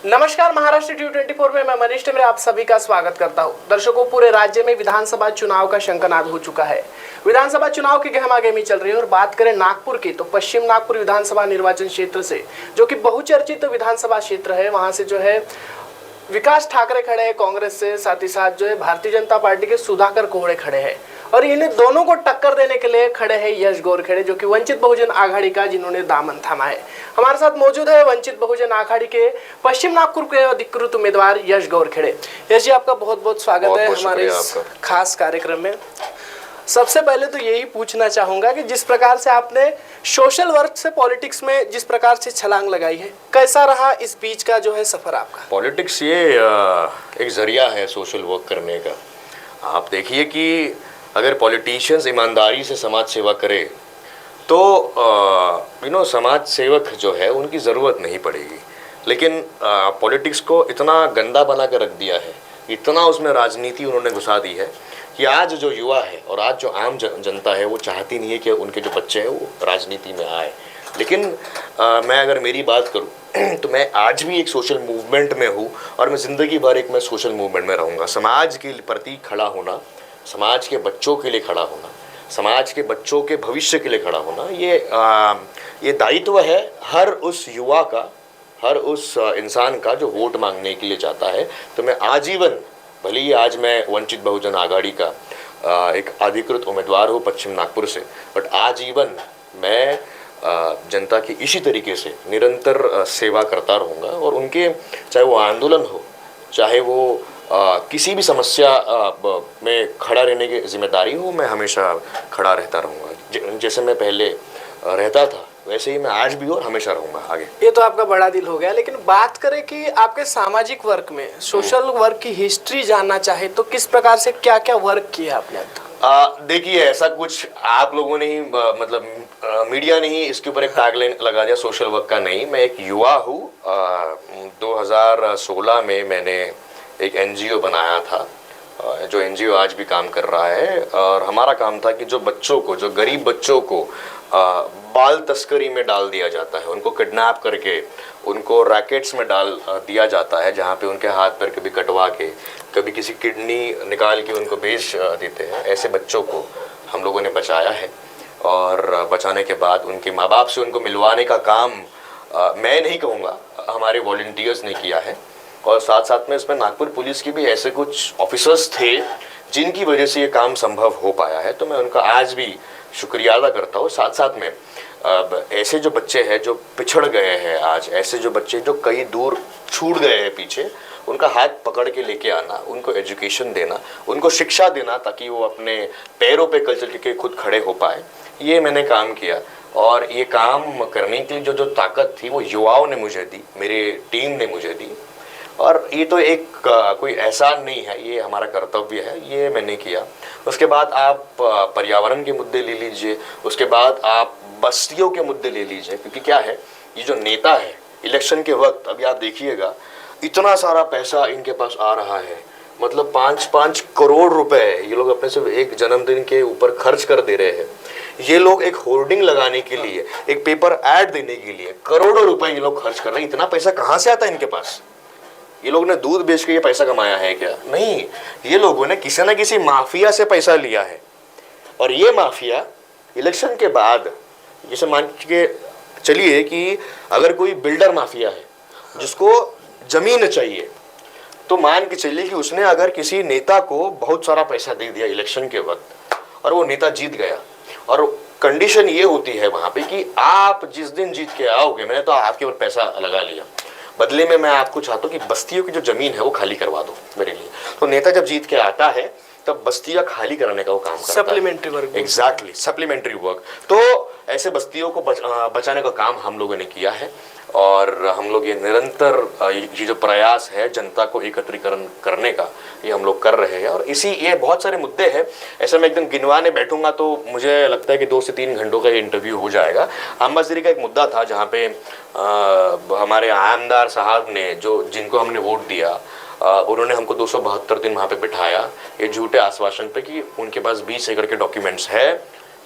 नमस्कार, महाराष्ट्र T24 में मैं मनीष टेमरे आप सभी का स्वागत करता हूं। दर्शकों, पूरे राज्य में विधानसभा चुनाव का शंखनाद हो चुका है। विधानसभा चुनाव की गहमागहमी चल रही है और बात करें नागपुर की, तो पश्चिम नागपुर विधानसभा निर्वाचन क्षेत्र से, जो कि बहुचर्चित विधानसभा क्षेत्र है, वहां से जो है विकास ठाकरे खड़े हैं कांग्रेस से, साथ ही साथ जो है भारतीय जनता पार्टी के सुधाकर कोहड़े खड़े हैं और इन्हें दोनों को टक्कर देने के लिए खड़े हैं यश गोरखेड़े, जो कि वंचित बहुजन आघाड़ी का जिन्होंने दामन थामा है। हमारे साथ मौजूद है वंचित बहुजन आघाड़ी के पश्चिम नागपुर के अधिकृत उम्मीदवार यश गोरखेड़े। यश जी, आपका बहुत बहुत स्वागत है हमारे इस खास कार्यक्रम में। सबसे पहले तो यही पूछना चाहूंगा कि जिस प्रकार से आपने सोशल वर्क से पॉलिटिक्स में जिस प्रकार से छलांग लगाई है, कैसा रहा इस बीच का जो है सफर आपका? पॉलिटिक्स ये एक जरिया है सोशल वर्क करने का। आप देखिए कि अगर पॉलिटिशियंस ईमानदारी से समाज सेवा करे तो समाज सेवक जो है उनकी ज़रूरत नहीं पड़ेगी। लेकिन पॉलिटिक्स को इतना गंदा बना कर रख दिया है, इतना उसमें राजनीति उन्होंने घुसा दी है कि आज जो युवा है और आज जो आम जनता है वो चाहती नहीं है कि उनके जो बच्चे हैं वो राजनीति में आए। लेकिन मैं अगर मेरी बात करूं तो मैं आज भी एक सोशल मूवमेंट में हूं और मैं ज़िंदगी भर मैं सोशल मूवमेंट में रहूंगा। समाज के प्रति खड़ा होना, समाज के बच्चों के लिए खड़ा होना, समाज के बच्चों के भविष्य के लिए खड़ा होना, ये दायित्व है हर उस युवा का, हर उस इंसान का जो वोट मांगने के लिए चाहता है। तो मैं आजीवन, भले ही आज मैं वंचित बहुजन आघाड़ी का एक अधिकृत उम्मीदवार हूँ पश्चिम नागपुर से, बट आजीवन मैं जनता की इसी तरीके से निरंतर सेवा करता रहूँगा और उनके, चाहे वो आंदोलन हो, चाहे वो किसी भी समस्या में खड़ा रहने की जिम्मेदारी हो, मैं हमेशा खड़ा रहता रहूँगा। जैसे मैं पहले रहता था वैसे ही मैं आज भी और हमेशा रहूँगा आगे। ये तो आपका बड़ा दिल हो गया। लेकिन बात करें कि आपके सामाजिक वर्क में, सोशल वर्क की हिस्ट्री जानना चाहे तो किस प्रकार से क्या क्या वर्क किया आपने? देखिए, ऐसा कुछ आप लोगों ने ही मीडिया ने ही इसके ऊपर एक टैगलाइन लगा दिया सोशल वर्क का। नहीं, मैं एक युवा हूँ। 2016 में मैंने एक NGO बनाया था, जो NGO आज भी काम कर रहा है और हमारा काम था कि जो बच्चों को, जो गरीब बच्चों को बाल तस्करी में डाल दिया जाता है, उनको किडनैप करके उनको रैकेट्स में डाल दिया जाता है, जहाँ पे उनके हाथ पैर कभी कटवा के, कभी किसी किडनी निकाल के उनको बेच देते हैं। ऐसे बच्चों को हम लोगों ने बचाया है और बचाने के बाद उनके माँ बाप से उनको मिलवाने का काम मैं नहीं कहूँगा, हमारे वॉलंटियर्स ने किया है। और साथ साथ में इसमें नागपुर पुलिस की भी ऐसे कुछ ऑफिसर्स थे जिनकी वजह से ये काम संभव हो पाया है, तो मैं उनका आज भी शुक्रिया अदा करता हूँ। साथ साथ में ऐसे जो बच्चे हैं जो पिछड़ गए हैं, आज ऐसे जो बच्चे जो कई दूर छूट गए हैं पीछे, उनका हाथ पकड़ के लेके आना, उनको एजुकेशन देना, उनको शिक्षा देना ताकि वो अपने पैरों पे कल चल के खुद खड़े हो पाए, ये मैंने काम किया। और ये काम करने के लिए जो ताकत थी वो युवाओं ने मुझे दी, मेरे टीम ने मुझे दी। और ये तो एक कोई एहसान नहीं है, ये हमारा कर्तव्य है, ये मैंने किया। उसके बाद आप पर्यावरण के मुद्दे ले लीजिए, उसके बाद आप बस्तियों के मुद्दे ले लीजिए, क्योंकि क्या है, ये जो नेता है इलेक्शन के वक्त, अभी आप देखिएगा इतना सारा पैसा इनके पास आ रहा है, मतलब 5-5 करोड़ रुपए ये लोग अपने सिर्फ एक जन्मदिन के ऊपर खर्च कर दे रहे हैं। ये लोग एक होर्डिंग लगाने के लिए, एक पेपर ऐड देने के लिए करोड़ों रुपए ये लोग खर्च कर रहे हैं। इतना पैसा कहाँ से आता है इनके पास? ये लोग ने दूध बेच के ये पैसा कमाया है क्या? नहीं, ये लोगों ने किसी न किसी माफिया से पैसा लिया है। और ये माफिया इलेक्शन के बाद, जैसे मान के चलिए कि अगर कोई बिल्डर माफिया है जिसको जमीन चाहिए, तो मान के चलिए कि उसने अगर किसी नेता को बहुत सारा पैसा दे दिया इलेक्शन के वक्त और वो नेता जीत गया, और कंडीशन ये होती है वहां पे कि आप जिस दिन जीत के आओगे, मैंने तो आपके ऊपर पैसा लगा लिया, बदले में मैं आपको चाहता हूँ कि बस्तियों की जो जमीन है वो खाली करवा दो मेरे लिए। तो नेता जब जीत के आता है तब बस्तियां खाली कराने का वो काम करता है, supplementary work. Exactly, supplementary work. तो ऐसे बस्तियों को बचाने का काम हम लोगों ने किया है और हम लोग ये निरंतर ये जो प्रयास है जनता को एकत्रीकरण करने का, ये हम लोग कर रहे हैं। और ये बहुत सारे मुद्दे हैं, ऐसे मैं एकदम गिनवाने बैठूंगा तो मुझे लगता है कि 2 से 3 घंटों का ये इंटरव्यू हो जाएगा। अम्बासरी का एक मुद्दा था जहाँ पे हमारे आमदार साहब ने, जिनको हमने वोट दिया, उन्होंने हमको 272 दिन वहाँ पे बिठाया, ये झूठे आश्वासन पे कि उनके पास 20 एकड़ के डॉक्यूमेंट्स है,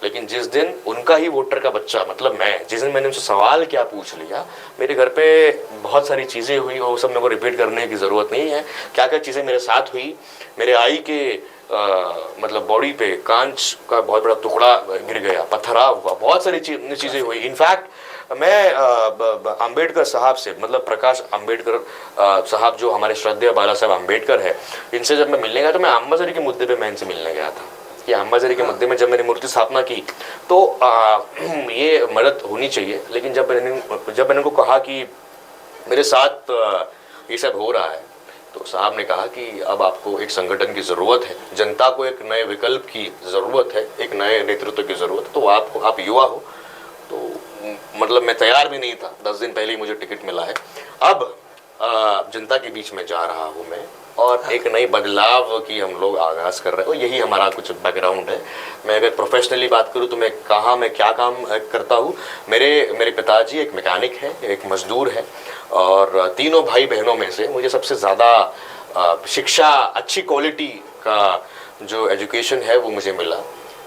लेकिन जिस दिन उनका ही वोटर का बच्चा, मतलब मैं, जिस दिन मैंने उनसे सवाल क्या पूछ लिया, मेरे घर पे बहुत सारी चीज़ें हुई और वो सब मेरे को रिपीट करने की ज़रूरत नहीं है। क्या क्या चीज़ें मेरे साथ हुई, मेरे आई के मतलब बॉडी पे कांच का बहुत बड़ा टुकड़ा गिर गया, पत्थराव हुआ, बहुत सारी चीज़ें हुई। इनफैक्ट मैं अंबेडकर साहब से, मतलब प्रकाश अंबेडकर साहब जो हमारे श्रद्धेय बाला साहब अंबेडकर है, इनसे जब मैं मिलने गया तो मैं अम्बाजरी के मुद्दे पे मैं इनसे मिलने गया था कि अम्बाजरी के मुद्दे में जब मैंने मूर्ति स्थापना की तो ये मदद होनी चाहिए। लेकिन जब मैंने उनको कहा कि मेरे साथ ये सब हो रहा है, तो साहब ने कहा कि अब आपको एक संगठन की ज़रूरत है, जनता को एक नए विकल्प की ज़रूरत है, एक नए नेतृत्व की ज़रूरत है। तो आप युवा हो, तो मतलब मैं तैयार भी नहीं था, 10 दिन पहले ही मुझे टिकट मिला है। अब जनता के बीच में जा रहा हूँ मैं और एक नई बदलाव की हम लोग आगाज़ कर रहे हैं और यही हमारा कुछ बैकग्राउंड है। मैं अगर प्रोफेशनली बात करूँ तो मैं क्या काम करता हूँ। मेरे पिताजी एक मैकेनिक है, एक मजदूर है और तीनों भाई बहनों में से मुझे सबसे ज़्यादा शिक्षा, अच्छी क्वालिटी का जो एजुकेशन है वो मुझे मिला,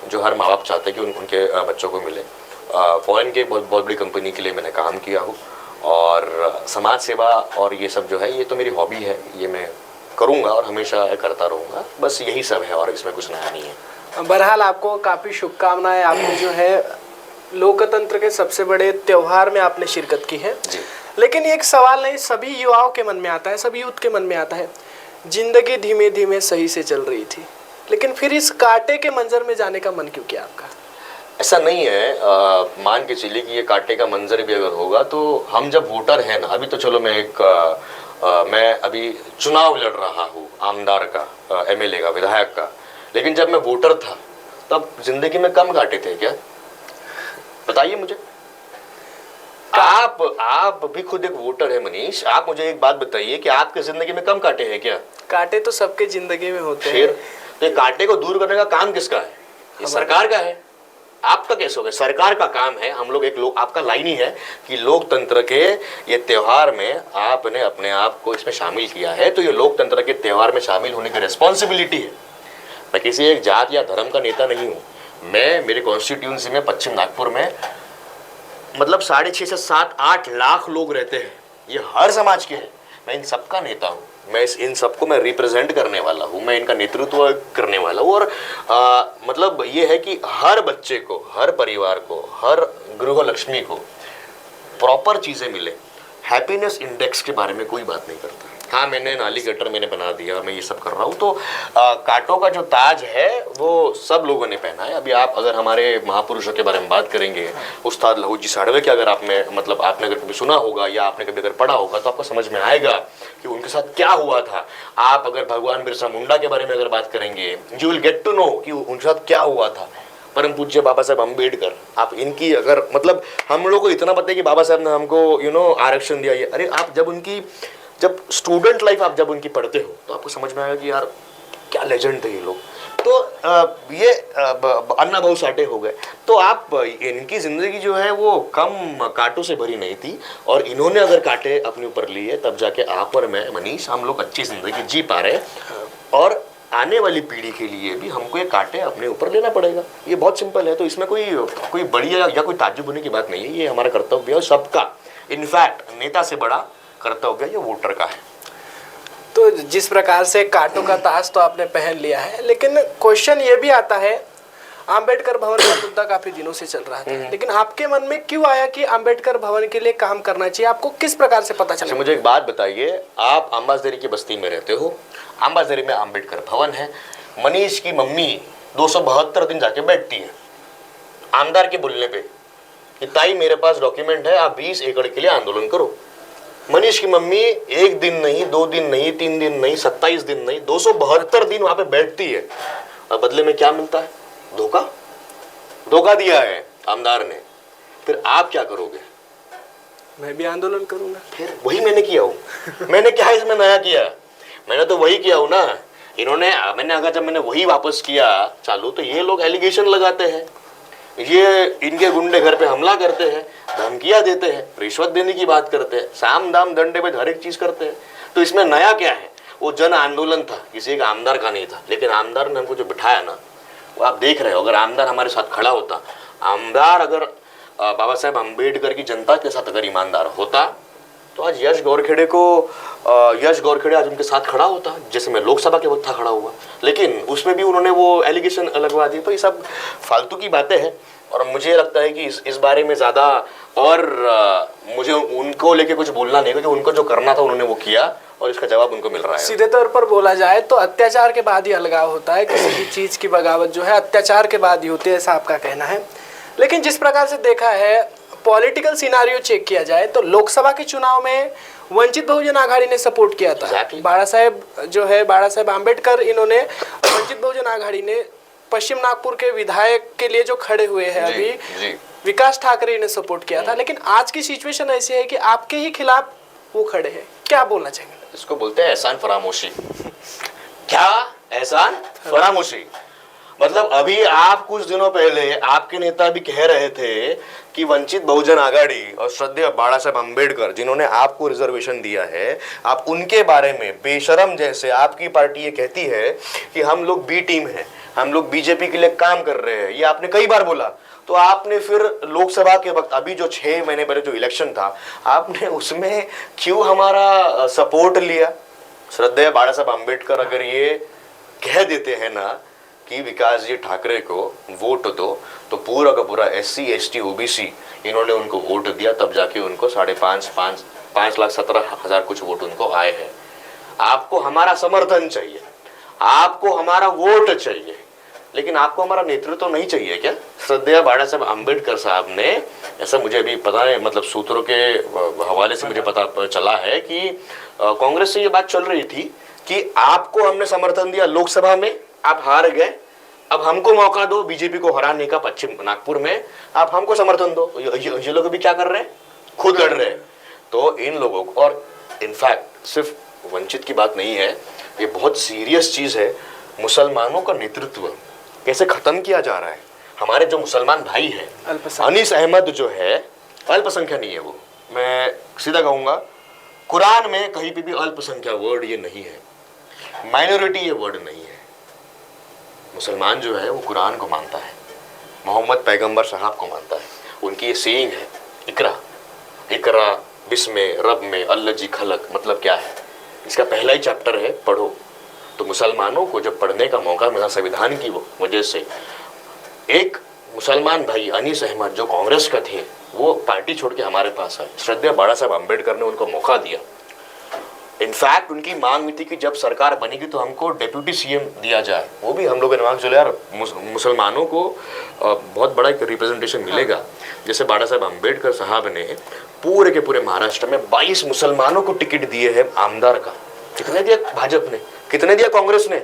जो हर माँ बाप चाहते हैं कि उनके बच्चों को मिले। फॉरेन के बहुत बड़ी कंपनी के लिए मैंने काम किया हूँ और समाज सेवा और ये सब जो है ये तो मेरी हॉबी है, ये मैं करूँगा और हमेशा करता रहूँगा। बस यही सब है और इसमें कुछ नया नहीं है। बहरहाल आपको काफ़ी शुभकामनाएं। आपने जो है लोकतंत्र के सबसे बड़े त्यौहार में आपने शिरकत की है जी। लेकिन एक सवाल नहीं सभी युवाओं के मन में आता है, सभी यूथ के मन में आता है, जिंदगी धीमे धीमे सही से चल रही थी लेकिन फिर इस कांटे के मंजर में जाने का मन क्यों किया आपका? ऐसा नहीं है, मान के चलिए कि ये कांटे का मंजर भी अगर होगा तो हम जब वोटर हैं ना, अभी तो चलो मैं अभी चुनाव लड़ रहा हूँ आमदार का, एमएलए का, विधायक का, लेकिन जब मैं वोटर था तब जिंदगी में कम कांटे थे क्या? बताइए मुझे। आप भी खुद एक वोटर है मनीष, आप मुझे एक बात बताइए कि आपकी जिंदगी में कम कांटे हैं क्या? कांटे तो सबके जिंदगी में होते हैं। फिर तो ये कांटे को दूर करने का काम किसका है? ये सरकार का है। आपका कैसे हो गया? सरकार का काम है। हम लोग आपका लाइन ही है कि लोकतंत्र के ये त्योहार में आपने अपने आप को इसमें शामिल किया है, तो ये लोकतंत्र के त्योहार में शामिल होने की रिस्पॉन्सिबिलिटी है। मैं किसी एक जात या धर्म का नेता नहीं हूँ। मैं मेरे कॉन्स्टिट्यूंसी में पश्चिम नागपुर में मतलब 6.5 से 7-8 लाख लोग रहते हैं, ये हर समाज के हैं। मैं इन सबका नेता हूँ, मैं इन सबको मैं रिप्रेजेंट करने वाला हूँ, मैं इनका नेतृत्व करने वाला हूँ। और मतलब ये है कि हर बच्चे को, हर परिवार को, हर गृह लक्ष्मी को प्रॉपर चीज़ें मिले। हैप्पीनेस इंडेक्स के बारे में कोई बात नहीं करता। हाँ, मैंने नाली गटर मैंने बना दिया, मैं ये सब कर रहा हूँ, तो कांटों का जो ताज है वो सब लोगों ने पहना है। अभी आप अगर हमारे महापुरुषों के बारे में बात करेंगे, उस्ताद लहू जी साड़वे के अगर आपने अगर कभी सुना होगा या आपने कभी अगर पढ़ा होगा तो आपको समझ में आएगा कि उनके साथ क्या हुआ था। आप अगर भगवान बिरसा मुंडा के बारे में अगर बात करेंगे, you will get to know कि उनके साथ क्या हुआ था। परम पूज्य बाबा साहब अम्बेडकर, आप इनकी अगर मतलब हम लोग को इतना पता है कि बाबा साहब ने हमको आरक्षण दिया। अरे आप जब स्टूडेंट लाइफ आप जब उनकी पढ़ते हो तो आपको समझ में आएगा कि यार क्या लेजेंड थे ये लोग। तो ये अन्ना भाऊ साठे हो गए। तो आप इनकी ज़िंदगी जो है वो कम कांटों से भरी नहीं थी और इन्होंने अगर कांटे अपने ऊपर लिए तब जाके आप और मैं मनीष हम लोग अच्छी ज़िंदगी जी पा रहे हैं और आने वाली पीढ़ी के लिए भी हमको ये कांटे अपने ऊपर लेना पड़ेगा। ये बहुत सिंपल है। तो इसमें कोई बढ़िया या कोई ताज्जुब होने की बात नहीं है। ये हमारा कर्तव्य है और सबका, इनफैक्ट नेता से बड़ा कर्तव्य ये वोटर का है। तो जिस प्रकार से कांटों का ताज तो आपने पहन लिया है, लेकिन क्वेश्चन ये भी आता है, अंबेडकर भवन का मुद्दा काफी दिनों से चल रहा था, लेकिन आपके मन में क्यों आया कि अंबेडकर भवन के लिए काम करना चाहिए? आपको किस प्रकार से पता चला? मुझे एक बात बताइए, आप अम्बाजरी की बस्ती में रहते हो, अम्बाजरी में अंबेडकर भवन है, मनीष की मम्मी 272 दिन जाके बैठती है आमदार के बोलने पे कि ताई मेरे पास डॉक्यूमेंट है, आप 20 एकड़ के लिए आंदोलन करो। मनीष की मम्मी 1 दिन नहीं, 2 दिन नहीं, 3 दिन नहीं, 27 दिन नहीं, 272 दिन वहां पे बैठती है और बदले में क्या मिलता है? धोखा दिया है आमदार ने। फिर आप क्या करोगे? मैं भी आंदोलन करूंगा। फिर वही मैंने किया हूँ। मैंने क्या इसमें नया किया? मैंने तो वही किया हूँ ना। जब मैंने वही वापस किया चालू, तो ये लोग एलिगेशन लगाते हैं, ये इनके गुंडे घर पे हमला करते हैं, धमकियां देते हैं, रिश्वत देने की बात करते हैं, साम दाम दंडे पे हर एक चीज करते हैं। तो इसमें नया क्या है? वो जन आंदोलन था, किसी एक आमदार का नहीं था, लेकिन आमदार ने हमको जो बिठाया ना, वो आप देख रहे हो, अगर आमदार हमारे साथ खड़ा होता, आमदार अगर बाबा साहेब अम्बेडकर की जनता के साथ अगर ईमानदार होता, तो आज यश गौरखेड़े आज उनके साथ खड़ा होता, जैसे मैं लोकसभा के वक्त था खड़ा हुआ। लेकिन उसमें भी उन्होंने वो एलिगेशन लगवा दिए। तो ये सब फालतू की बातें हैं और मुझे लगता है कि इस बारे में ज़्यादा और मुझे उनको लेके कुछ बोलना नहीं, क्योंकि उनको जो करना था उन्होंने वो किया और इसका जवाब उनको मिल रहा है। सीधे तौर पर बोला जाए तो अत्याचार के बाद ही अलगाव होता है, किसी भी चीज़ की बगावत जो है अत्याचार के बाद ही होती है, ऐसा आपका कहना है। लेकिन जिस प्रकार से देखा है, पॉलिटिकल सिनारियो चेक किया जाए तो लोकसभा के चुनाव में वंचित बहुजन आघाड़ी ने सपोर्ट किया था। बाड़ा साहेब आम्बेडकर, इन्होंने वंचित बहुजन आघाड़ी ने पश्चिम नागपुर के विधायक के लिए जो खड़े हुए हैं अभी, विकास ठाकरे ने सपोर्ट किया था। लेकिन आज की सिचुएशन ऐसी है कि आपके ही खिलाफ वो खड़े हैं, क्या बोलना चाहेंगे? इसको बोलते हैं एहसान फरामोशी। क्या एहसान फरामोशी? मतलब अभी आप कुछ दिनों पहले आपके नेता भी कह रहे थे कि वंचित बहुजन आघाड़ी और श्रद्धेय बाड़ा साहेब अम्बेडकर जिन्होंने आपको रिजर्वेशन दिया है, आप उनके बारे में बेशरम जैसे आपकी पार्टी ये कहती है कि हम लोग बी टीम हैं, हम लोग बीजेपी के लिए काम कर रहे हैं, ये आपने कई बार बोला। तो आपने फिर लोकसभा के वक्त, अभी जो 6 महीने पहले जो इलेक्शन था, आपने उसमें क्यों हमारा सपोर्ट लिया? श्रद्धेय बाड़ा साहेब अम्बेडकर अगर ये कह देते हैं ना कि विकास जी ठाकरे को वोट दो, तो पूरा का पूरा SC ST OBC इन्होंने उनको वोट दिया, तब जाके उनको 5,17,000 कुछ वोट उनको आए हैं। आपको हमारा समर्थन चाहिए, आपको हमारा वोट चाहिए, लेकिन आपको हमारा नेतृत्व नहीं चाहिए क्या? श्रद्धेय बाड़ा साहेब अम्बेडकर साहब ने, ऐसा मुझे अभी पता है, मतलब सूत्रों के हवाले से मुझे पता चला है कि कांग्रेस से ये बात चल रही थी कि आपको हमने समर्थन दिया लोकसभा में, आप हार गए, अब हमको मौका दो बीजेपी को हराने का पश्चिम नागपुर में, आप हमको समर्थन दो। ये लोग भी क्या कर रहे हैं? खुद लड़ रहे हैं। तो इन लोगों को, और इनफैक्ट सिर्फ वंचित की बात नहीं है, ये बहुत सीरियस चीज है, मुसलमानों का नेतृत्व कैसे खत्म किया जा रहा है। हमारे जो मुसलमान भाई है, अनीस अहमद जो है, अल्पसंख्या नहीं है वो, मैं सीधा कहूंगा, कुरान में कहीं पे भी अल्पसंख्या वर्ड ये नहीं है, माइनॉरिटी ये वर्ड नहीं है। मुसलमान जो है वो कुरान को मानता है, मोहम्मद पैगंबर साहब को मानता है। उनकी ये सेइंग है, इकरा इकरा बिस्मे रब में अल्लाह जी खलक, मतलब क्या है? इसका पहला ही चैप्टर है, पढ़ो। तो मुसलमानों को जब पढ़ने का मौका मिला संविधान की वजह से, एक मुसलमान भाई अनीस अहमद जो कांग्रेस का थे, वो पार्टी छोड़ के हमारे पास आए। श्रद्धेय बाड़ा साहेब अम्बेडकर ने उनको मौका दिया। इनफैक्ट उनकी मांग थी कि जब सरकार बनेगी तो हमको डेप्यूटी CM दिया जाए। वो भी हम लोगों ने मांग, चलो यार मुसलमानों को बहुत बड़ा एक रिप्रेजेंटेशन मिलेगा। जैसे बाड़ा साहेब अम्बेडकर साहब ने पूरे के पूरे महाराष्ट्र में 22 मुसलमानों को टिकट दिए हैं आमदार का। कितने दिया भाजपा ने, कितने दिया कांग्रेस ने,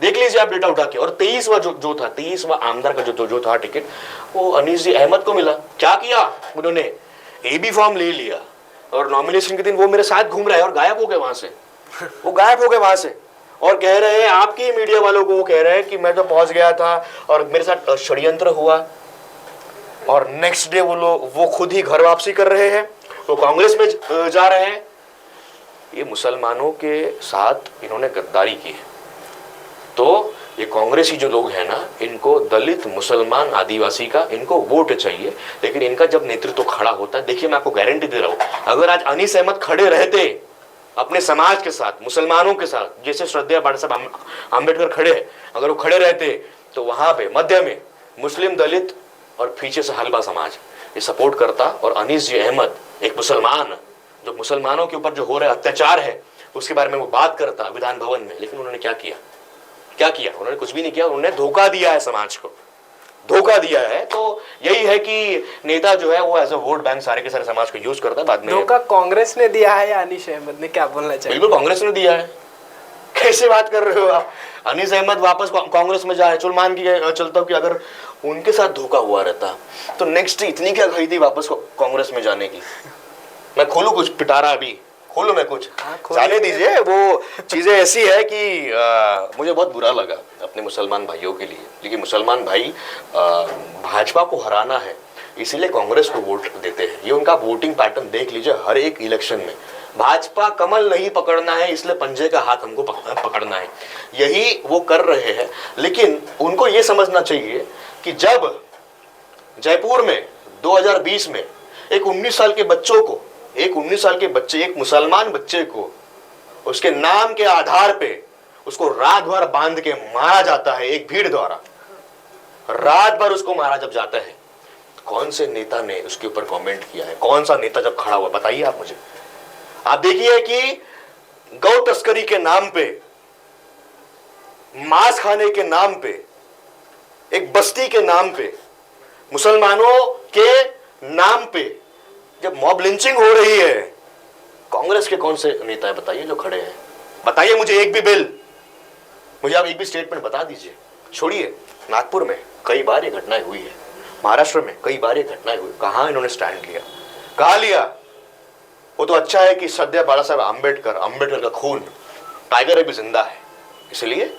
देख लीजिए आप डेटा उठा के। और 23वां आमदार का जो था टिकट, वो अनीस जी अहमद को मिला। क्या किया उन्होंने? AB फॉर्म ले लिया और नॉमिनेशन के दिन वो मेरे साथ घूम रहा है और गायब हो गए वहां से। वो गायब हो गए वहां से और कह रहे हैं, आपकी मीडिया वालों को वो कह रहे हैं कि मैं तो पहुंच गया था और मेरे साथ षड्यंत्र हुआ। और नेक्स्ट डे वो खुद ही घर वापसी कर रहे हैं, वो कांग्रेस में जा रहे हैं। ये मुसलमानों के साथ इन्होंने गद्दारी की है। तो ये कांग्रेसी जो लोग हैं ना, इनको दलित, मुसलमान, आदिवासी का इनको वोट चाहिए, लेकिन इनका जब नेतृत्व खड़ा होता है, देखिए मैं आपको गारंटी दे रहा हूं, अगर आज अनीस अहमद खड़े रहते अपने समाज के साथ, मुसलमानों के साथ, जैसे श्रद्धेय बाड़ा साहब अम्बेडकर खड़े हैं, अगर वो खड़े रहते तो वहां पे मध्य में मुस्लिम, दलित और पीछे से हलबा समाज ये सपोर्ट करता। और अनीस जी अहमद एक मुसलमान, जो मुसलमानों के ऊपर जो हो रहा अत्याचार है उसके बारे में वो बात करता विधान भवन में। लेकिन उन्होंने क्या किया? उन्होंने कुछ भी नहीं किया। उन्होंने धोखा दिया है, समाज को धोखा दिया है। तो यही है कि नेता जो है वो एज अ वोट बैंक सारे के सारे समाज को यूज करता है। बाद में धोखा कांग्रेस ने दिया है या अनीस अहमद ने? क्या बोलना चाहिए? बिल्कुल कांग्रेस ने दिया है। कैसे बात कर रहे हो आप? अनीस अहमद वापस कांग्रेस में जाए, चल मान के चलता हूँ कि अगर उनके साथ धोखा हुआ रहता तो नेक्स्ट इतनी क्या खरीदी वापस कांग्रेस में जाने की? मैं खोलूं कुछ पिटारा? अभी खोलूं मैं कुछ? जाने दीजिए। वो चीजें ऐसी है कि मुझे बहुत बुरा लगा अपने मुसलमान भाइयों के लिए। लेकिन मुसलमान भाई भाजपा को हराना है, इसीलिए कांग्रेस को वोट देते हैं। ये उनका वोटिंग पैटर्न देख लीजिए, हर एक इलेक्शन में भाजपा कमल नहीं पकड़ना है, इसलिए पंजे का हाथ हमको पकड़ना है, यही वो कर रहे हैं। लेकिन उनको ये समझना चाहिए कि जब जयपुर में 2020 में एक 19 साल के बच्चों को, एक 19 साल के बच्चे, एक मुसलमान बच्चे को उसके नाम के आधार पे उसको रात भर बांध के मारा जाता है, एक भीड़ द्वारा रात भर उसको मारा जब जाता है, कौन से नेता ने उसके ऊपर कमेंट किया है? कौन सा नेता जब खड़ा हुआ, बताइए आप मुझे। आप देखिए कि गौ तस्करी के नाम पे, मांस खाने के नाम पे, एक बस्ती के नाम पे, मुसलमानों के नाम पे जब मॉब लिंचिंग हो रही है, कांग्रेस के कौन से नेता है बताइए जो खड़े हैं? बताइए मुझे एक भी बिल, मुझे आप एक भी स्टेटमेंट बता दीजिए। छोड़िए, नागपुर में कई बार ये घटनाएं हुई है, महाराष्ट्र में कई बार ये घटनाएं हुई, कहां इन्होंने स्टैंड लिया? कहां लिया? वो तो अच्छा है कि सद्य बाबा साहब अंबेडकर का खून टाइगर अभी जिंदा है, इसलिए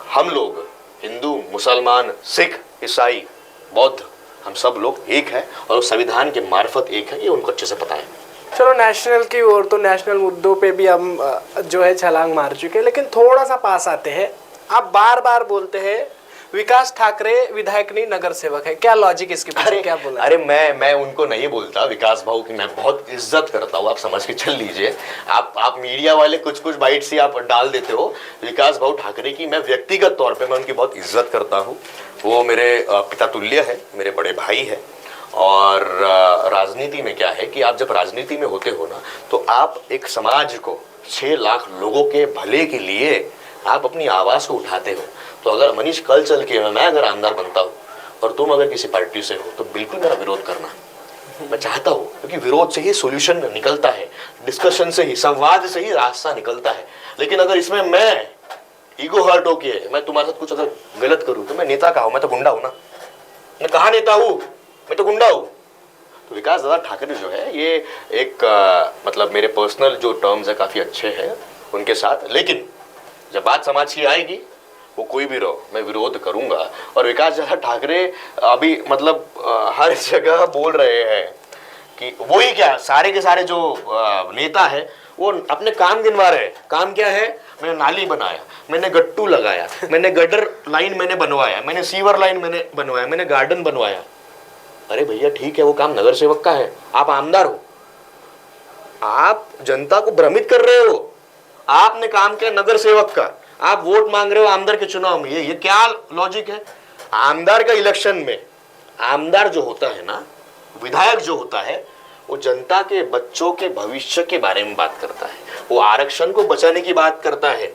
हम लोग हिंदू, मुसलमान, सिख, ईसाई, बौद्ध, हम सब लोग एक है और संविधान के मार्फत एक है, ये उनको अच्छे से पता है। चलो नेशनल की ओर, तो नेशनल मुद्दों पे भी हम जो है छलांग मार चुके हैं, लेकिन थोड़ा सा पास आते हैं। आप बार बार बोलते हैं विकास ठाकरे विधायक नहीं नगर सेवक है, क्या लॉजिक इसके पीछे, क्या बोला? अरे मैं उनको नहीं बोलता विकास भाऊ की, मैं बहुत इज्जत करता हूँ, आप समझ के चल लीजिए। आप मीडिया वाले कुछ बाइट से आप डाल देते हो। विकास भाऊ ठाकरे की मैं व्यक्तिगत तौर पे मैं उनकी बहुत इज्जत करता हूँ। वो मेरे पिता तुल्य है, मेरे बड़े भाई है। और राजनीति में क्या है कि आप जब राजनीति में होते हो ना, तो आप एक समाज को, 6 लाख लोगों के भले के लिए आप अपनी आवाज को उठाते हो। तो अगर मनीष कल चल के मैं अगर आमदार बनता हूँ और तुम अगर किसी पार्टी से हो, तो बिल्कुल मेरा विरोध करना, मैं चाहता हूँ, क्योंकि विरोध से ही सॉल्यूशन निकलता है, डिस्कशन से ही, संवाद से ही रास्ता निकलता है। लेकिन अगर इसमें मैं ईगो हर्ट होके मैं तुम्हारे साथ कुछ अगर गलत करूँ, तो मैं नेता कहाँ हूँ? मैं तो गुंडा हूँ ना। मैं कहाँ नेता हूँ? मैं तो गुंडा हूँ। तो विकास दादा ठाकरे जो है ये एक मतलब मेरे पर्सनल जो टर्म्स है काफ़ी अच्छे हैं उनके साथ, लेकिन जब बात समाज की आएगी, वो कोई भी रहो, मैं विरोध करूंगा। और विकास दादा ठाकरे अभी मतलब हर जगह बोल रहे हैं कि वही क्या, सारे के सारे जो नेता है वो अपने काम गिनवा रहे हैं। काम क्या है? मैंने नाली बनाया, मैंने गट्टू लगाया, मैंने गटर लाइन मैंने बनवाया, मैंने सीवर लाइन मैंने बनवाया, मैंने गार्डन बनवाया। अरे भैया ठीक है, वो काम नगर सेवक का है, आप आमदार हो, आप जनता को भ्रमित कर रहे हो। आपने काम किया नगर सेवक का, आप वोट मांग रहे हो आमदार के चुनाव में, ये क्या लॉजिक है? आमदार का इलेक्शन में आमदार जो होता है ना, विधायक जो होता है, वो जनता के बच्चों के भविष्य के बारे में बात करता है, वो आरक्षण को बचाने की बात करता है,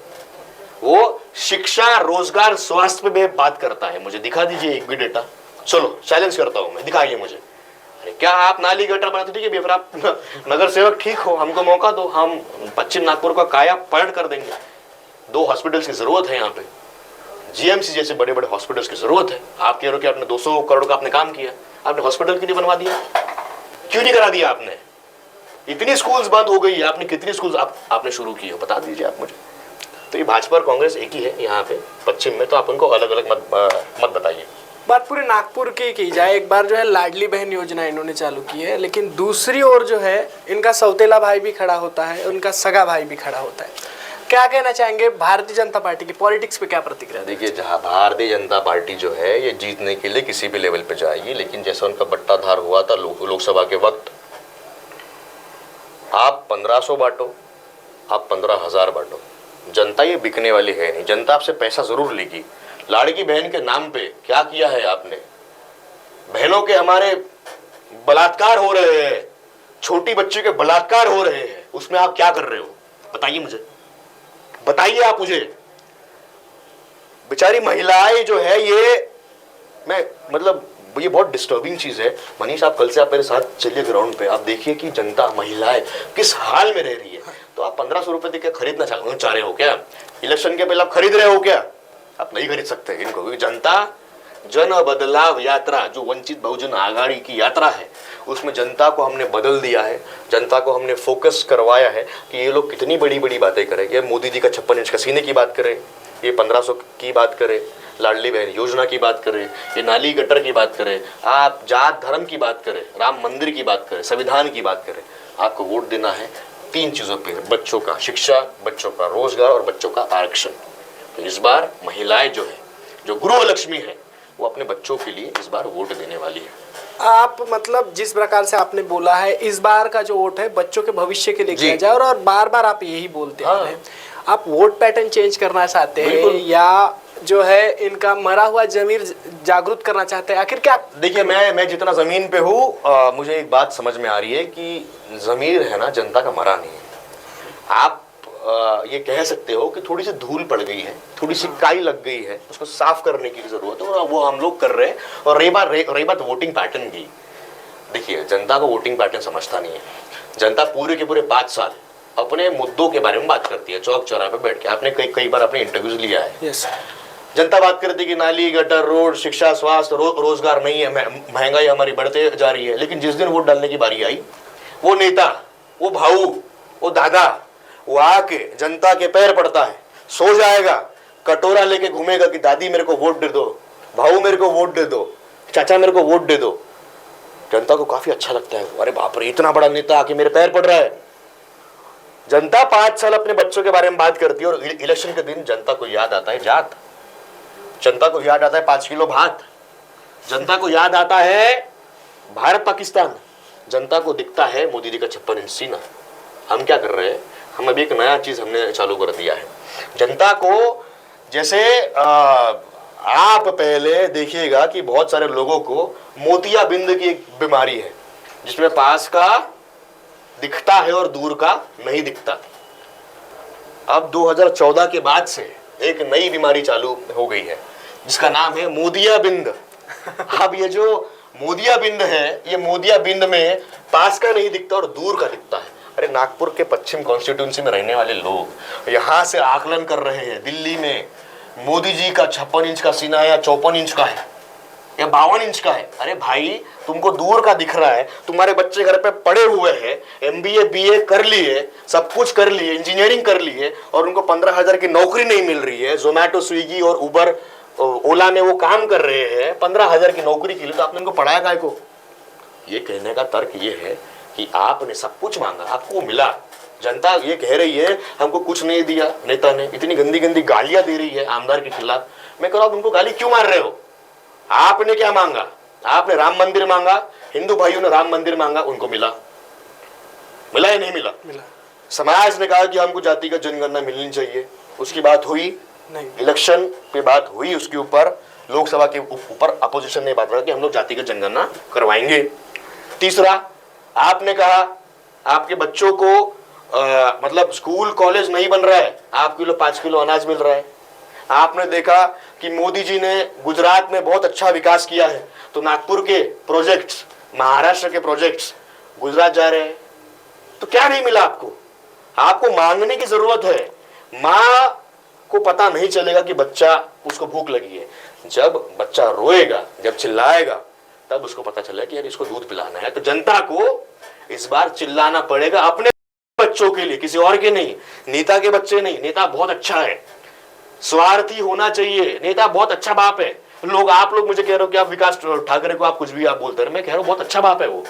वो शिक्षा, रोजगार, स्वास्थ्य पे बात करता है। मुझे दिखा दीजिए एक भी डेटा, चलो चैलेंज करता हूं मैं, दिखाइए मुझे। अरे क्या आप नाली गटर बनाते, ठीक है, फिर आप नगर सेवक ठीक हो, हमको मौका दो, हम पश्चिम नागपुर का काया पलट कर देंगे। 2 हॉस्पिटल्स की जरूरत है यहाँ पे, जीएमसी जैसे बड़े बड़े हॉस्पिटल्स की जरूरत है। आप कह रहे हो कि आपने 200 करोड़ का आपने काम किया, आपने हॉस्पिटल क्यों नहीं बनवा दिया? क्यों नहीं करा दिया आपने? इतनी स्कूल्स बंद हो गई है, आपने कितनी स्कूल्स आपने शुरू की है, बता दीजिए आप मुझे। तो ये भाजपा और कांग्रेस एक ही है यहाँ पे पश्चिम में, तो आप उनको अलग अलग मत बताइए। बात पूरे नागपुर की जाए, एक बार जो है लाडली बहन योजना इन्होंने चालू की है, लेकिन दूसरी ओर जो है इनका सौतेला भाई भी खड़ा होता है, उनका सगा भाई भी खड़ा होता है। क्या कहना चाहेंगे भारतीय जनता पार्टी की पॉलिटिक्स पे, क्या प्रतिक्रिया? देखिए, जहाँ भारतीय जनता पार्टी जो है ये जीतने के लिए किसी भी लेवल पे जाएगी, लेकिन जैसा उनका बट्टाधार हुआ था लोकसभा के वक्त, आप 1500 बांटो, आप 15,000 बांटो, जनता ये बिकने वाली है नहीं। जनता आपसे पैसा जरूर लेगी। लाड़की बहन के नाम पे क्या किया है आपने? बहनों के हमारे बलात्कार हो रहे हैं, छोटी बच्ची के बलात्कार हो रहे हैं, उसमें आप क्या कर रहे हो? बताइए मुझे, बताइए आप मुझे। बेचारी महिलाएं जो है ये, मैं मतलब ये बहुत डिस्टर्बिंग चीज है। मनीष, आप कल से आप मेरे साथ चलिए ग्राउंड पे, आप देखिए कि जनता, महिलाएं किस हाल में रह रही है। तो आप 1500 रुपए देकर खरीदना चाह रहे हो क्या? इलेक्शन के पहले आप खरीद रहे हो क्या? आप नहीं खरीद सकते इनको, क्योंकि जनता जन बदलाव यात्रा, जो वंचित बहुजन आघाड़ी की यात्रा है, उसमें जनता को हमने बदल दिया है। जनता को हमने फोकस करवाया है कि ये लोग कितनी बड़ी बड़ी बातें करें। ये मोदी जी का 56 इंच का सीने की बात करें, ये 1500 की बात करें, लाडली बहन योजना की बात करें, ये नाली गटर की बात करें, आप जात धर्म की बात करें, राम मंदिर की बात करें, संविधान की बात करें। आपको वोट देना है तीन चीजों पे, बच्चों का शिक्षा, बच्चों का रोजगार और बच्चों का आरक्षण। तो इस बार महिलाएं जो है, जो गृह लक्ष्मी है, वो अपने बच्चों के लिए इस बार वोट देने वाली है। आप मतलब जिस प्रकार से आपने बोला है, इस बार का जो वोट है बच्चों के भविष्य के लिए जी। किया जाए, और बार बार आप यही बोलते हाँ। हैं। आप वोट पैटर्न चेंज करना चाहते हैं बिल्कुल। या जो है इनका मरा हुआ जमीर जागरूक करना चाहते हैं, आखिर क्या? देखिए, मैं जितना जमीन पे हूँ, मुझे एक बात समझ में आ रही है कि जमीर है ना, जनता का मरा नहीं है। आप ये कह सकते हो कि थोड़ी सी धूल पड़ गई है, थोड़ी सी काई लग गई है, उसको साफ करने की जरूरत है, और वो हम लोग कर रहे हैं। और रही बात वोटिंग पैटर्न की, देखिए जनता को वोटिंग पैटर्न समझता नहीं है। जनता पूरे के पूरे 5 साल अपने मुद्दों के बारे में बात करती है, चौक चौराहे पे बैठ के। आपने कई बार अपने इंटरव्यूज लिया है। यस। जनता बात करती है कि नाली, गटर, रोड, शिक्षा, स्वास्थ्य, रोजगार नहीं है, महंगाई हमारी बढ़ते जा रही है। लेकिन जिस दिन वोट डालने की बारी आई, वो नेता, वो भाऊ, वो दादा, वो आके जनता के पैर पड़ता है, सो जाएगा, कटोरा लेके घूमेगा कि दादी मेरे को वोट दे दो, भाऊ मेरे को वोट दे दो, चाचा मेरे को वोट दे दो। जनता को काफी अच्छा लगता है, अरे बाप रे, इतना बड़ा नेता आके मेरे पैर पड़ रहा है। जनता 5 साल अपने बच्चों के बारे में बात करती है, और इलेक्शन के दिन जनता को याद आता है जात, जनता को याद आता है 5 किलो भात, जनता को याद आता है भारत पाकिस्तान, जनता को दिखता है मोदी जी का 56 इंच सीना। हम क्या कर रहे हैं, हम अभी एक नया चीज हमने चालू कर दिया है। जनता को जैसे आप पहले देखिएगा कि बहुत सारे लोगों को मोतियाबिंद की एक बीमारी है, जिसमें पास का दिखता है और दूर का नहीं दिखता। अब 2014 के बाद से एक नई बीमारी चालू हो गई है, जिसका नाम है मोदियाबिंद। अब ये जो मोदियाबिंद है, ये मोदियाबिंद में पास का नहीं दिखता और दूर का दिखता है। अरे नागपुर के पश्चिम कॉन्स्टिट्यूंसी में रहने वाले लोग यहाँ से आकलन कर रहे हैं, दिल्ली में मोदी जी का 56 इंच का सीना या 54 इंच का है या 52 इंच का है। अरे भाई, तुमको दूर का दिख रहा है, तुम्हारे बच्चे घर पे पड़े हुए हैं, MBA BA कर लिए, सब कुछ कर लिए, इंजीनियरिंग कर लिए, और उनको 15,000 की नौकरी नहीं मिल रही है। जोमेटो, स्विगी और उबर, ओला में वो काम कर रहे हैं 15,000 की नौकरी के लिए, तो आपने उनको पढ़ाया काय को? ये कहने का तर्क ये है कि आपने सब कुछ मांगा, आपको मिला। जनता ये कह रही है हमको कुछ नहीं दिया, नेता ने इतनी गंदी गंदी गालियां दे रही है आमदार के खिलाफ। मैं कह रहा हूं, उनको गाली क्यों मार रहे हो? आपने क्या मांगा? आपने राम मंदिर मांगा, हिंदू भाइयों ने राम मंदिर मांगा, उनको मिला? मिला या नहीं मिला? मिला। समाज ने कहा कि हमको जातिगत जनगणना मिलनी चाहिए, उसकी बात हुई नहीं। इलेक्शन पे बात हुई, उसके ऊपर लोकसभा के ऊपर अपोजिशन ने बात कहा कि हम लोग जातिगत जनगणना करवाएंगे। तीसरा, आपने कहा आपके बच्चों को मतलब स्कूल कॉलेज नहीं बन रहा है, आप 5 किलो अनाज मिल रहा है। आपने देखा कि मोदी जी ने गुजरात में बहुत अच्छा विकास किया है, तो नागपुर के प्रोजेक्ट्स, महाराष्ट्र के प्रोजेक्ट्स गुजरात जा रहे हैं। तो क्या नहीं मिला आपको? आपको मांगने की जरूरत है। माँ को पता नहीं चलेगा कि बच्चा, उसको भूख लगी है। जब बच्चा रोएगा, जब चिल्लाएगा, तब उसको पता चलेगा कि यार इसको दूध पिलाना है। तो जनता को इस बार चिल्लाना पड़ेगा अपने बच्चों के लिए, किसी और के नहीं। नेता के बच्चे नहीं। नेता बहुत अच्छा है, स्वार्थी होना चाहिए। नेता बहुत अच्छा बाप है। आप लोग मुझे कह रहे हो कि आप विकास ठाकरे को आप कुछ भी आप बोलते रहे, मैं कह रहा हूं बहुत अच्छा बाप है वो।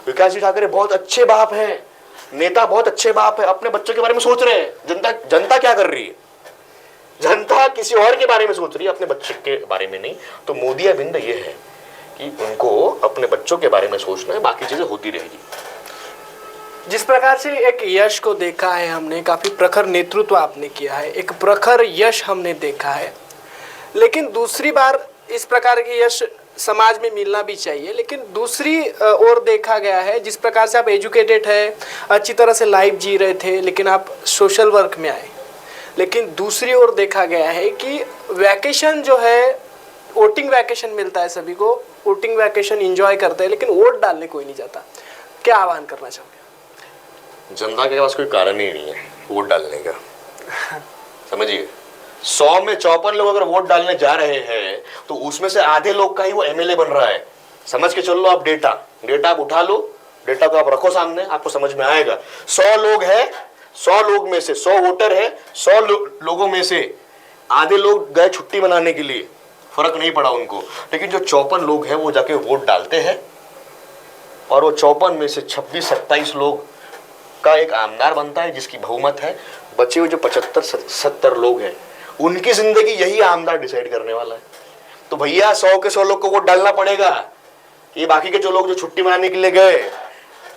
विकास जी ठाकरे बहुत अच्छे बाप है, नेता बहुत अच्छे बाप है, अपने बच्चों के बारे में सोच रहे हैं। जनता क्या कर रही है? जनता किसी और के बारे में सोच रही है, अपने बच्चे के बारे में नहीं। तो मोदियाबिंद ये है कि उनको अपने बच्चों के बारे में सोचना है, बाकी चीजें होती रहेगी। जिस प्रकार से एक यश को देखा है हमने, काफी प्रखर नेतृत्व आपने किया है, एक प्रखर यश हमने देखा है। लेकिन दूसरी बार इस प्रकार के यश समाज में मिलना भी चाहिए। लेकिन दूसरी ओर देखा गया है, जिस प्रकार से आप एजुकेटेड है, अच्छी तरह से लाइफ जी रहे थे, लेकिन आप सोशल वर्क में आए। लेकिन दूसरी ओर देखा गया है कि वैकेशन जो है, वोटिंग वैकेशन मिलता है सभी को, वोटिंग वैकेशन एंजॉय करते हैं, लेकिन वोट डालने कोई नहीं जाता। क्या आह्वान करना चाहोगे? जनता के पास कोई कारण ही नहीं है वोट डालने का। समझिए, 100 में 54 लोग अगर वोट डालने जा रहे हैं, तो उसमें से आधे लोग का ही वो MLA बन रहा है। समझ के चल लो आप। डेटा आप उठा लो, डेटा को आप रखो सामने, आपको समझ में आएगा। 100 लोग है, 100 लोग में से 100 वोटर है, 100 लोगों में से आधे लोग गए छुट्टी मनाने के लिए, फर्क नहीं पड़ा उनको। लेकिन जो 54 लोग हैं वो जाके वोट डालते हैं, और वो 54 में से 26-27 लोग का एक आमदार बनता है जिसकी बहुमत है, बचे हुए जो 75-70 लोग हैं उनकी जिंदगी यही आमदार डिसाइड करने वाला है। तो भैया 100 के 100 लोग को वोट डालना पड़ेगा। ये बाकी के जो लोग जो छुट्टी मनाने के लिए गए,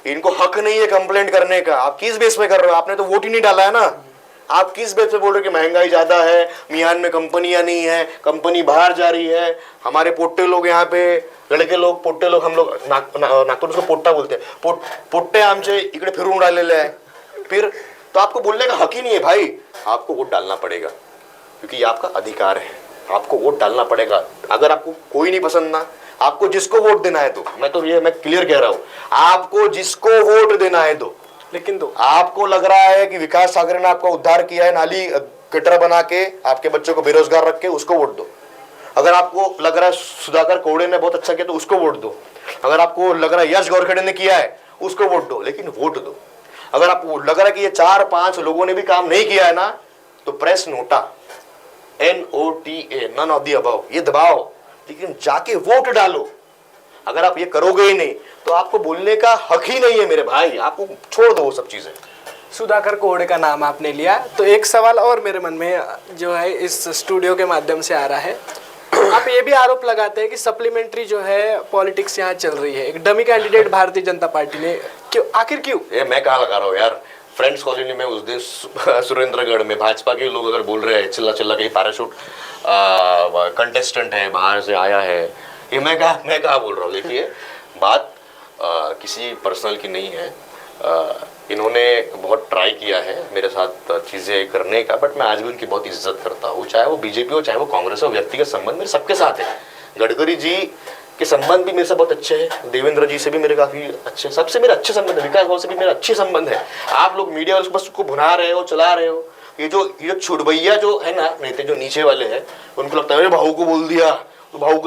इनको हक नहीं है कंप्लेंट करने का। आप किस बेस पे कर रहे हो? आपने तो वोट ही नहीं डाला है ना। आप किस बेस पे बोल रहे हो कि महंगाई ज्यादा है, मियान में कंपनियां नहीं है, कंपनी बाहर जा रही है, हमारे पोट्टे लोग यहाँ पे, लड़के लोग, पोट्टे लोग, हम लोग नागपुर उसको पोट्टा बोलते हैं, पोट्टे आमचे इकडे फिरून राहिलेले आहे। फिर तो आपको बोलने का हक ही नहीं है भाई। आपको वोट डालना पड़ेगा क्योंकि ये आपका अधिकार है, आपको वोट डालना पड़ेगा। अगर आपको कोई नहीं पसंद ना, आपको जिसको वोट देना है दो, मैं क्लियर कह रहा हूं, आपको जिसको वोट देना है दो, लेकिन दो। आपको लग रहा है कि विकास सागर ने आपका उद्धार किया है, नाली गटर बना के आपके बच्चों को बेरोजगार रख के, उसको वोट दो। अगर आपको लग रहा है सुधाकर कोड़े ने बहुत अच्छा किया तो उसको वोट दो। अगर आपको लग रहा है यश गौरखेड़े ने किया है उसको वोट दो, लेकिन वोट दो। अगर आपको लग रहा है कि ये 4-5 लोगों ने भी काम नहीं किया है ना, तो press NOTA, NOTA, none of the above, ये दबाओ, लेकिन जाके वोट डालो। अगर आप ये करोगे ही नहीं तो आपको बोलने का हक ही नहीं है मेरे भाई। आपको छोड़ दो वो सब चीजें। सुधाकर कोड़े का नाम आपने लिया तो एक सवाल और मेरे मन में जो है इस स्टूडियो के माध्यम से आ रहा है। आप ये भी आरोप लगाते हैं कि सप्लीमेंट्री जो है पॉलिटिक्स यहाँ चल रही है, एक dummy candidate Bharatiya Janata party ने, क्यों, आखिर क्यों? ये मैं कहाँ लगा रहा हूँ यार। फ्रेंड्स कॉलोनी में उस दिन सुरेंद्रगढ़ में भाजपा के लोग अगर बोल रहे हैं चिल्ला चिल्ला के पैराशूट कंटेस्टेंट है, बाहर से आया है, ये मैं कहा बोल रहा हूँ। देखिए बात किसी पर्सनल की नहीं है। इन्होंने बहुत ट्राई किया है मेरे साथ चीज़ें करने का, बट मैं आज भी उनकी बहुत इज्जत करता हूँ, चाहे वो बीजेपी हो चाहे वो कांग्रेस हो। व्यक्तिगत संबंध मेरे सबके साथ है। गडकरी जी के संबंध भी मेरे से बहुत अच्छे हैं, देवेंद्र जी से भी मेरे काफ़ी अच्छे, सबसे मेरे अच्छे संबंध है, विकास गौर से भी मेरे अच्छे संबंध है। आप लोग मीडिया वाले बस उसको भुना रहे हो, चला रहे हो। ये जो छुटभैया जो है ना, नेता जो नीचे वाले हैं, उनको लगता है अरे भाऊ को बोल दिया, तो भाऊ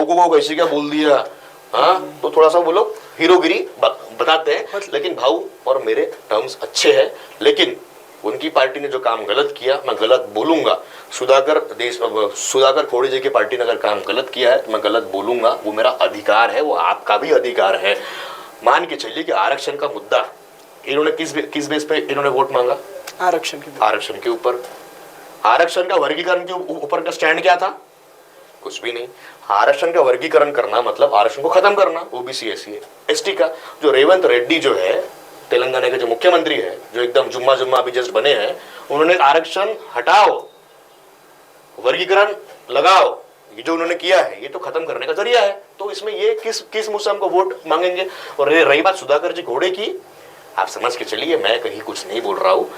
को कैसे क्या बोल दिया। हाँ, तो थोड़ा सा वो लोग हीरोगिरी बताते हैं, लेकिन भाऊ और मेरे टर्म्स अच्छे हैं। लेकिन उनकी पार्टी ने जो काम गलत किया, मैं गलत बोलूंगा। सुधाकर कोड़े जी की पार्टी ने अगर काम गलत किया है तो मैं गलत बोलूंगा, वो मेरा अधिकार है, वो आपका भी अधिकार है। मान के चलिए कि आरक्षण का मुद्दा इन्होंने किस बेस पे इन्होंने वोट मांगा? आरक्षण के ऊपर। आरक्षण का वर्गीकरण के ऊपर का स्टैंड क्या था? कुछ भी नहीं। आरक्षण का वर्गीकरण करना मतलब आरक्षण को खत्म करना, ओबीसी SC का। जो रेवंत रेड्डी जो है तेलंगाना के जो मुख्यमंत्री है, जो एकदम जुम्मा अभी जस्ट बने हैं, उन्होंने आरक्षण हटाओ, वर्गीकरण लगाओ, ये जो उन्होंने किया है ये तो खत्म करने का जरिया है। तो इसमें ये किस मुझसे हमको वोट मांगेंगे? और रही बात सुधाकर जी घोड़े की, आप समझ के चलिए मैं कहीं कुछ नहीं बोल रहा हूँ।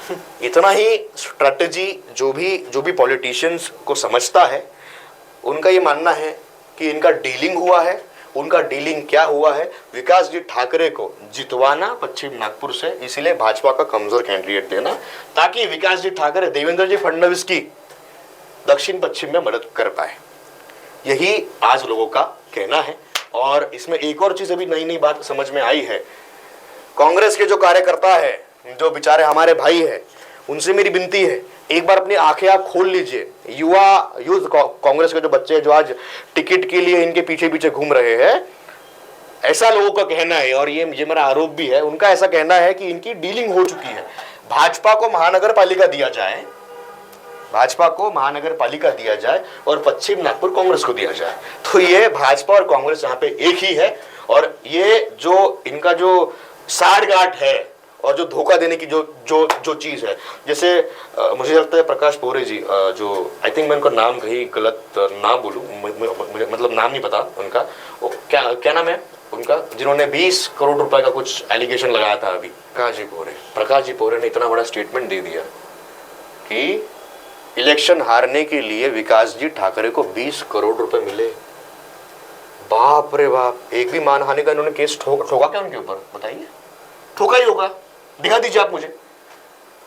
इतना ही स्ट्रैटेजी जो भी पॉलिटिशियंस को समझता है, उनका ये मानना है कि इनका डीलिंग हुआ है। उनका डीलिंग क्या हुआ है? विकास जी ठाकरे को जितवाना पश्चिम नागपुर से, इसीलिए भाजपा का कमजोर कैंडिडेट देना, ताकि विकास जी ठाकरे देवेंद्र जी फडणवीस की दक्षिण पश्चिम में मदद कर पाए। यही आज लोगों का कहना है। और इसमें एक और चीज अभी नई बात समझ में आई है। कांग्रेस के जो कार्यकर्ता है, जो बेचारे हमारे भाई है, उनसे मेरी विनती है, एक बार अपनी आंखें आप खोल लीजिए। यूथ कांग्रेस के जो बच्चे हैं, जो आज टिकट के लिए इनके पीछे घूम रहे हैं, ऐसा लोगों का कहना है, और ये मेरा आरोप भी है, उनका ऐसा कहना है कि इनकी डीलिंग हो चुकी है। भाजपा को महानगर पालिका दिया जाए और पश्चिम नागपुर कांग्रेस को दिया जाए, तो ये भाजपा और कांग्रेस यहाँ पे एक ही है। और ये जो इनका जो साठगांठ है और जो धोखा देने की जो चीज है, जैसे मुझे लगता है प्रकाश पोरे जी, जो आई थिंक मैं उनका नाम कहीं गलत ना बोलूं, मुझे मतलब नाम नहीं पता उनका, वो क्या नाम है उनका, जिन्होंने 20 करोड़ रुपए का कुछ एलिगेशन लगाया था अभी, प्रकाश जी पोरे ने इतना बड़ा स्टेटमेंट दे दिया कि इलेक्शन हारने के लिए विकास जी ठाकरे को 20 करोड़ रुपए मिले। बाप रे बाप, एक भी मानहानि का इन्होंने केस ठोका क्या उनके ऊपर? बताइए, ठोका ही होगा, दिखा दीजिए आप मुझे।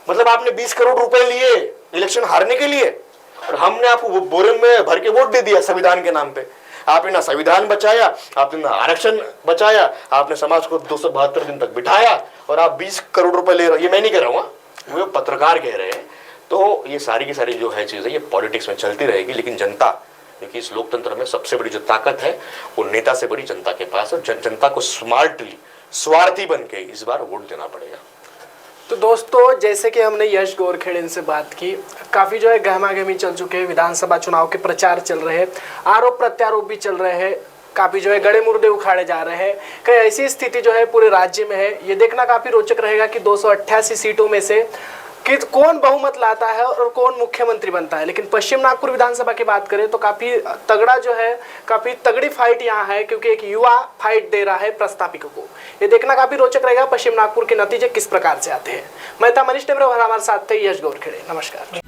मतलब आपने 20 करोड़ रुपए लिए इलेक्शन हारने के लिए, और हमने आपको बोरे में भर के वोट दे दिया संविधान के नाम पे। आपने ना संविधान बचाया, आपने ना आरक्षण बचाया, आपने समाज को 272 दिन तक बिठाया, और आप 20 करोड़ रुपए ले रहे हो। ये मैं नहीं कह रहा हूँ, वो पत्रकार कह रहे हैं। तो ये सारी की सारी जो है चीजें, ये पॉलिटिक्स में चलती रहेगी, लेकिन जनता, देखिए इस लोकतंत्र में सबसे बड़ी जो ताकत है वो नेता से बड़ी जनता के पास है। जनता को स्मार्टली, स्वार्थी बन के इस बार वोट देना पड़ेगा। तो दोस्तों, जैसे कि हमने यश गोरखेड़े से बात की, काफ़ी जो है गहमा गहमी चल चुके हैं, विधानसभा चुनाव के प्रचार चल रहे हैं, आरोप प्रत्यारोप भी चल रहे हैं, काफ़ी जो है गड़े मुर्दे उखाड़े जा रहे हैं। कई ऐसी स्थिति जो है पूरे राज्य में है। ये देखना काफ़ी रोचक रहेगा कि 288 सीटों में से कि कौन बहुमत लाता है और कौन मुख्यमंत्री बनता है। लेकिन पश्चिम नागपुर विधानसभा की बात करें तो काफ़ी तगड़ा जो है, काफ़ी तगड़ी फाइट यहाँ है, क्योंकि एक युवा फाइट दे रहा है प्रस्ताविकों को। ये देखना काफ़ी रोचक रहेगा पश्चिम नागपुर के नतीजे किस प्रकार से आते हैं। मैं था मनीष टेमरे और हमारे साथ थे यश गोरखेड़े। नमस्कार।